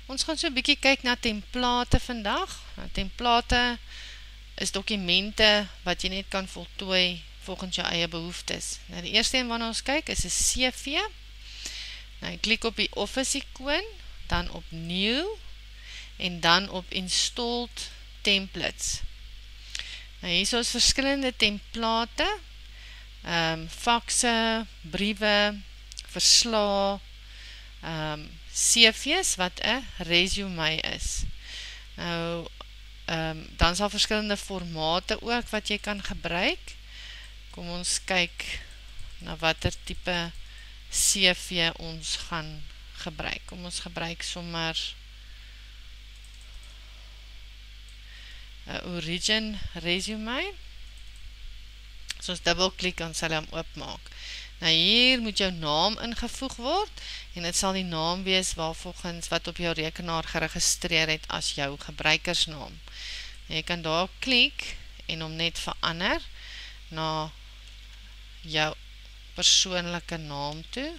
Ons gaan so 'n bietjie kyk na template vandag. Nou, template is dokumente wat jy net kan voltooi volgens jou eie behoeftes. Nou, die eerste een waarna ons kyk is 'n CV. Nou, jy klik op die Office ikoon, dan op New en dan op Installed Templates. Nou, hier is verskillende template, fakse, briewe, verslae, CV's wat 'n resume is. Nou, dan sal verskillende formate ook wat jy kan gebruik. Kom ons kyk na watter tipe CV ons gaan gebruik. Kom ons gebruik sommer 'n Origin resume. So ons dubbelklik en sal hom oopmaak. Nou hier moet jou naam ingevoeg word en dit sal die naam wees waarvolgens wat op jou rekenaar geregistreer het as jou gebruikersnaam. Jy kan daar klik en hom net verander na jou persoonlike naam toe.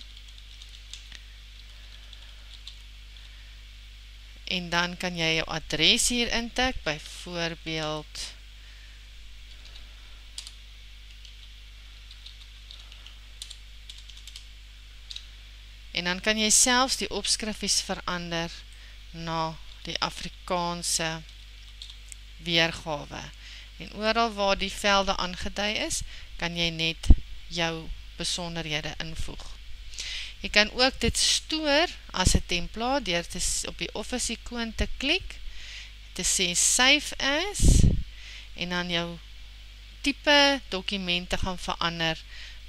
En dan kan jy jou adres hier intik, byvoorbeeld en dan kan jy selfs die opskrifies verander na die Afrikaanse weergawe. En oral waar die velde aangedui is, kan jy net jou besonderhede invoeg. Jy kan ook dit stoor as 'n template deur op die Office ikoon te klik, te sê save as en dan jou tipe dokumente gaan verander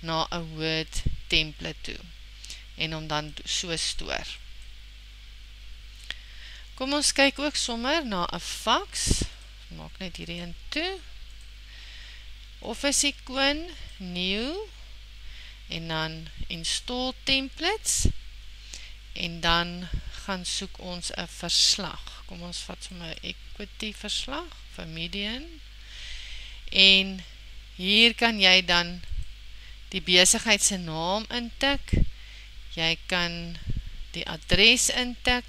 na 'n Word template toe en hom dan so stoor. Kom ons kyk ook sommer na 'n faks. Maak net hierdie een toe. Office ikoon, New en dan Install Templates en dan gaan soek ons 'n verslag. Kom ons vat sommer 'n equity verslag vir Median en hier kan jy dan die besigheid se naam intik. Jy kan die adres intik.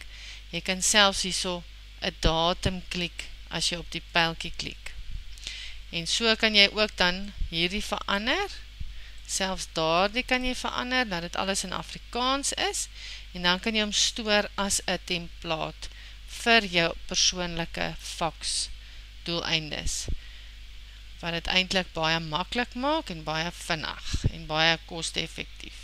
Jy kan selfs hierso 'n datum klik as jy op die pyltjie klik. En so kan jy ook dan hierdie verander. Selfs daardie kan jy verander dat dit alles in Afrikaans is en dan kan jy hom stoor as 'n template vir jou persoonlike faks doeleindes. Wat dit eintlik baie maklik maak en baie vinnig en baie koste-effektief.